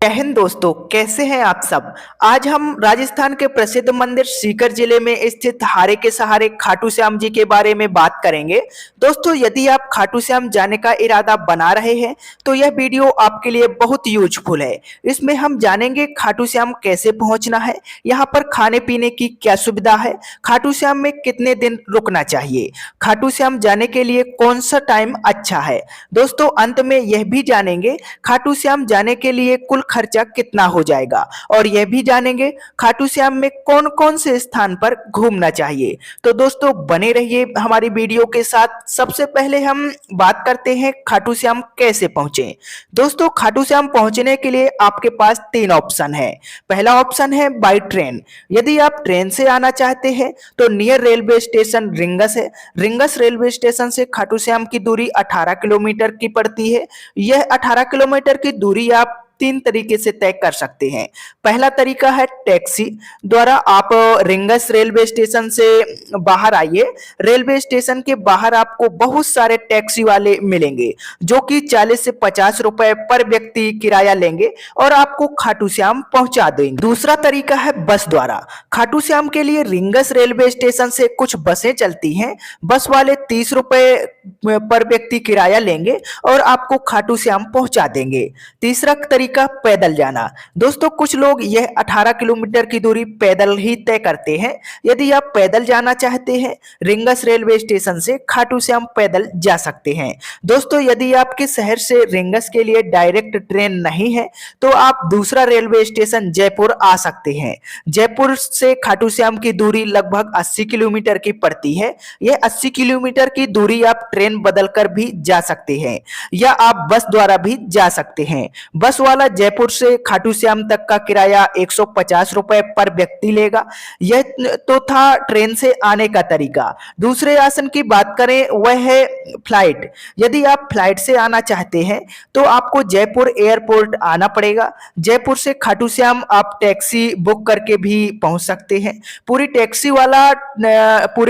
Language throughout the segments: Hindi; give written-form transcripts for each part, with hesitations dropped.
जय हिंद दोस्तों, कैसे हैं आप सब। आज हम राजस्थान के प्रसिद्ध मंदिर सीकर जिले में स्थित हारे के सहारे खाटू श्याम जी के बारे में बात करेंगे। दोस्तों, यदि आप खाटू श्याम जाने का इरादा बना रहे हैं तो यह वीडियो आपके लिए बहुत यूजफुल है। इसमें हम जानेंगे खाटू श्याम कैसे पहुंचना है, यहाँ पर खाने पीने की क्या सुविधा है, खाटू श्याम में कितने दिन रुकना चाहिए, खाटू श्याम जाने के लिए कौन सा टाइम अच्छा है। दोस्तों, अंत में यह भी जानेंगे खाटू श्याम जाने के लिए कुल खर्चा कितना हो जाएगा और यह भी जानेंगे खाटू श्याम में कौन कौन से स्थान पर घूमना चाहिए। तो दोस्तों, बने रहिए हमारी वीडियो के साथ। सबसे पहले हम बात करते हैं खाटू श्याम कैसे पहुंचे। दोस्तों, खाटू श्याम पहुंचने के लिए आपके पास तीन ऑप्शन है। पहला ऑप्शन है बाई ट्रेन। यदि आप ट्रेन से आना चाहते हैं तो नियर रेलवे स्टेशन रिंगस है। रिंगस रेलवे स्टेशन से खाटू श्याम की दूरी 18 किलोमीटर की पड़ती है। यह 18 किलोमीटर की दूरी आप तीन तरीके से तय कर सकते हैं। पहला तरीका है टैक्सी द्वारा। आप रिंगस रेलवे स्टेशन से बाहर आइए। रेलवे स्टेशन के बाहर आपको बहुत सारे टैक्सी वाले मिलेंगे जो कि 40 से 50 रुपए पर व्यक्ति किराया लेंगे और आपको खाटू श्याम पहुंचा देंगे। दूसरा तरीका है बस द्वारा। खाटू श्याम के लिए रिंगस रेलवे स्टेशन से कुछ बसें चलती हैं। बस वाले 30 रुपए पर व्यक्ति किराया लेंगे और आपको खाटू श्याम पहुंचा देंगे। तीसरा तरीका पैदल जाना। दोस्तों, कुछ लोग यह 18 किलोमीटर की दूरी पैदल ही तय करते हैं। यदि आप पैदल जाना चाहते हैं रिंगस रेलवे स्टेशन से खाटू श्याम पैदल जा सकते हैं। दोस्तों, यदि आपके शहर से रिंगस के लिए डायरेक्ट ट्रेन नहीं है तो आप दूसरा रेलवे स्टेशन जयपुर आ सकते हैं। जयपुर से खाटू श्याम की दूरी लगभग 80 किलोमीटर की पड़ती है। यह 80 किलोमीटर की दूरी आप ट्रेन बदल कर भी जा सकते हैं या आप बस द्वारा भी जा सकते हैं। बस वाला जयपुर से खाटू श्याम तक का किराया 150 रुपए पर व्यक्ति लेगा। यह तो था ट्रेन से आने का तरीका। दूसरे आसन की बात करें वह है फ्लाइट। यदि आप फ्लाइट से आना चाहते हैं तो आपको जयपुर एयरपोर्ट आना पड़ेगा। जयपुर से खाटू श्याम आप टैक्सी बुक करके भी पहुंच सकते हैं। पूरी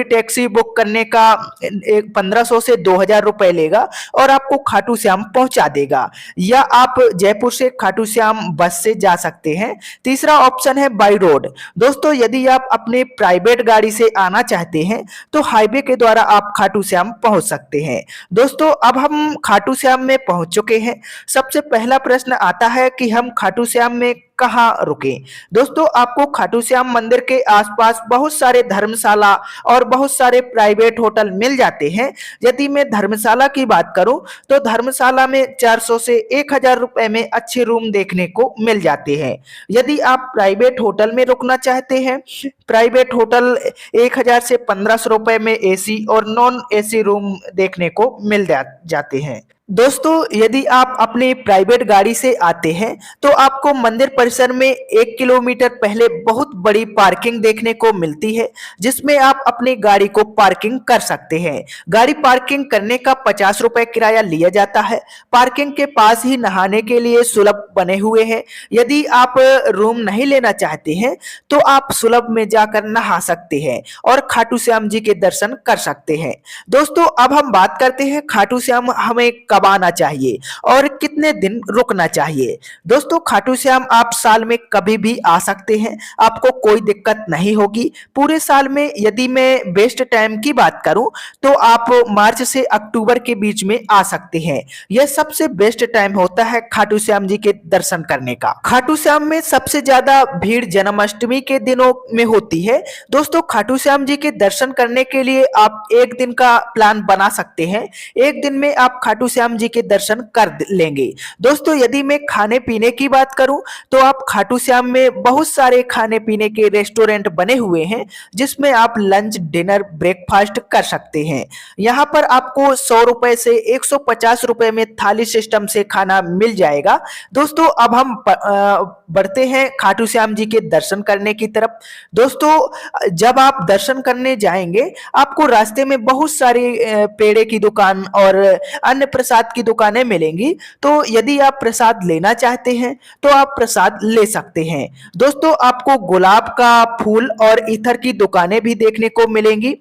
टैक्सी बुक करने का 1500 से 2000 रुपए लेगा और आपको खाटू श्याम पहुंचा देगा। या आप जयपुर से खाटू श्याम बस से जा सकते हैं। तीसरा ऑप्शन है बाई रोड। दोस्तों, यदि आप अपने प्राइवेट गाड़ी से आना चाहते हैं तो हाईवे के द्वारा आप खाटू श्याम पहुंच सकते हैं। दोस्तों, अब हम खाटू श्याम में पहुंच चुके हैं। सबसे पहला प्रश्न आता है कि हम खाटू श्याम में कहाँ रुके। दोस्तों, आपको खाटू श्याम मंदिर के आसपास बहुत सारे धर्मशाला और बहुत सारे प्राइवेट होटल मिल जाते हैं। यदि मैं धर्मशाला की बात करूं तो धर्मशाला में 400 से 1000 रुपए में अच्छे रूम देखने को मिल जाते हैं। यदि आप प्राइवेट होटल में रुकना चाहते हैं, प्राइवेट होटल 1000 से 1500 रुपए में एसी और नॉन एसी रूम देखने को मिल जाते हैं। दोस्तों, यदि आप अपनी प्राइवेट गाड़ी से आते हैं तो आपको मंदिर परिसर में 1 किलोमीटर पहले बहुत बड़ी पार्किंग देखने को मिलती है जिसमें आप अपनी गाड़ी को पार्किंग कर सकते हैं। गाड़ी पार्किंग करने का 50 रुपए किराया लिया जाता है। पार्किंग के पास ही नहाने के लिए सुलभ बने हुए हैं। यदि आप रूम नहीं लेना चाहते हैं तो आप सुलभ में जाकर नहा सकते हैं और खाटू श्याम जी के दर्शन कर सकते हैं। दोस्तों, अब हम बात करते हैं खाटू श्याम हमें कब आना चाहिए और कितने दिन रुकना चाहिए। दोस्तों, खाटू श्याम आप साल में कभी भी आ सकते हैं, आपको कोई दिक्कत नहीं होगी। पूरे साल में यदि मैं बेस्ट टाइम की बात करूं तो आप मार्च से अक्टूबर के बीच में आ सकते हैं। यह सबसे बेस्ट टाइम होता है खाटू श्याम जी के दर्शन करने का। खाटू श्याम में सबसे ज्यादा भीड़ जन्माष्टमी के दिनों में होती है। दोस्तों, खाटू श्याम जी के दर्शन करने के लिए आप एक दिन का प्लान बना सकते हैं। एक दिन में आप खाटू श्याम जी के दर्शन कर लेंगे। दोस्तों, यदि मैं खाने पीने की बात करूं तो आप खाटू श्याम में बहुत सारे खाने पीने के रेस्टोरेंट बने हुए हैं जिसमें आप लंच डिनर ब्रेकफास्ट कर सकते हैं। यहां पर आपको 100 रुपए से 150 रुपए में थाली सिस्टम से खाना मिल जाएगा। दोस्तों, अब हम बढ़ते हैं खाटू श्याम जी के दर्शन करने की तरफ। दोस्तों, जब आप दर्शन करने जाएंगे आपको रास्ते में बहुत सारी पेड़े की दुकान और अन्य प्रसाद प्रसाद की दुकानें मिलेंगी, तो यदि आप प्रसाद लेना चाहते हैं तो आप प्रसाद ले सकते हैं। दोस्तों, आपको गुलाब का फूल और इत्र की दुकानें भी देखने को मिलेंगी।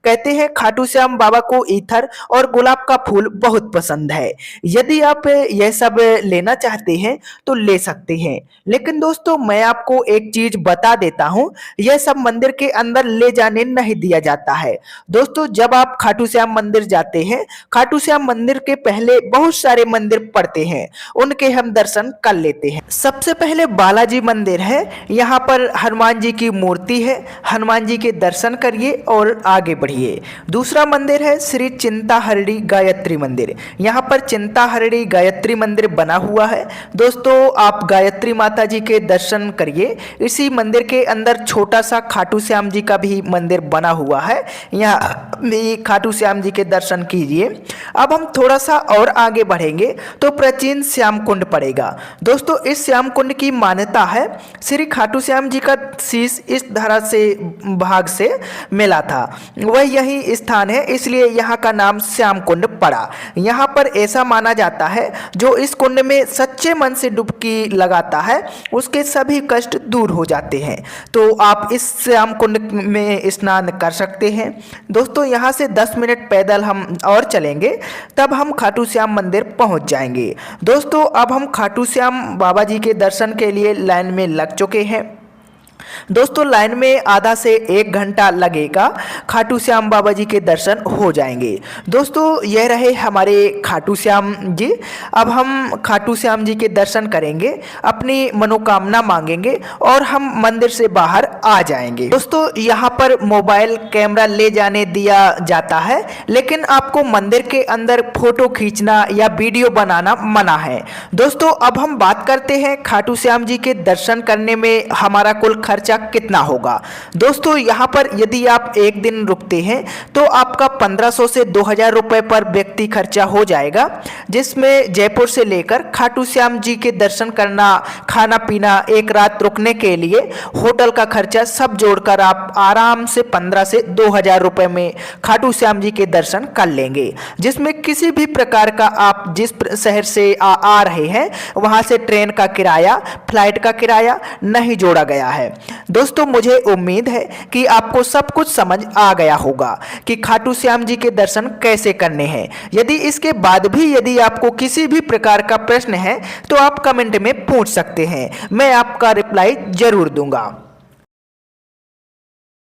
कहते हैं खाटू श्याम बाबा को इत्र और गुलाब का फूल बहुत पसंद है। यदि आप यह सब लेना चाहते हैं तो ले सकते हैं। लेकिन दोस्तों, मैं आपको एक चीज बता देता हूं, यह सब मंदिर के अंदर ले जाने नहीं दिया जाता है। दोस्तों, जब आप खाटू श्याम मंदिर जाते हैं, खाटू श्याम मंदिर के पहले बहुत सारे मंदिर पड़ते हैं, उनके हम दर्शन कर लेते हैं। सबसे पहले बालाजी मंदिर है, यहाँ पर हनुमान जी की मूर्ति है, हनुमान जी के दर्शन करिए और आगे बढ़िए। दूसरा मंदिर है श्री चिंताहरणी गायत्री मंदिर, यहाँ पर चिंताहरणी गायत्री मंदिर बना हुआ है। दोस्तों, आप गायत्री माता जी के दर्शन करिए। इसी मंदिर के अंदर छोटा सा खाटू श्याम जी का भी मंदिर बना हुआ है, यहाँ भी खाटू श्याम जी के दर्शन कीजिए। अब हम थोड़ा सा और आगे बढ़ेंगे तो प्राचीन श्याम कुंड पड़ेगा। दोस्तों, इस श्याम कुंड की मान्यता है, श्री खाटू श्याम जी का शीश इस धरा से भाग से मिला था, वह यही स्थान है, इसलिए यहाँ का नाम श्याम कुंड पड़ा। यहाँ पर ऐसा माना जाता है, जो इस कुंड में सच्चे मन से डुबकी लगाता है उसके सभी कष्ट दूर हो जाते हैं। तो आप इस श्याम कुंड में स्नान कर सकते हैं। दोस्तों, यहाँ से 10 मिनट पैदल हम और चलेंगे, तब हम खाटू श्याम मंदिर पहुँच जाएंगे। दोस्तों, अब हम खाटू श्याम बाबा जी के दर्शन के लिए लाइन में लग चुके हैं। दोस्तों, लाइन में आधा से 1 घंटा लगेगा, खाटू श्याम बाबा जी के दर्शन हो जाएंगे। दोस्तों, यह रहे हमारे खाटू श्याम जी। अब हम खाटू श्याम जी के दर्शन करेंगे, अपनी मनोकामना मांगेंगे और हम मंदिर से बाहर आ जाएंगे। दोस्तों, यहाँ पर मोबाइल कैमरा ले जाने दिया जाता है, लेकिन आपको मंदिर के अंदर फोटो खींचना या वीडियो बनाना मना है। दोस्तों, अब हम बात करते हैं खाटू श्याम जी के दर्शन करने में हमारा कुल खर्चा कितना होगा। दोस्तों, यहाँ पर यदि आप एक दिन रुकते हैं तो आपका 1500 से 2000 रुपए पर व्यक्ति खर्चा हो जाएगा, जिसमें जयपुर से लेकर खाटू श्याम जी के दर्शन करना, खाना पीना, एक रात रुकने के लिए होटल का खर्चा सब जोड़कर आप आराम से 15 से 2000 रुपए में खाटू श्याम जी के दर्शन कर लेंगे, जिसमें किसी भी प्रकार का आप जिस शहर से आ रहे हैं वहां से ट्रेन का किराया, फ्लाइट का किराया नहीं जोड़ा गया है। दोस्तों, मुझे उम्मीद है कि आपको सब कुछ समझ आ गया होगा कि खाटू श्याम जी के दर्शन कैसे करने हैं। यदि इसके बाद भी यदि आपको किसी भी प्रकार का प्रश्न है तो आप कमेंट में पूछ सकते हैं, मैं आपका रिप्लाई जरूर दूंगा।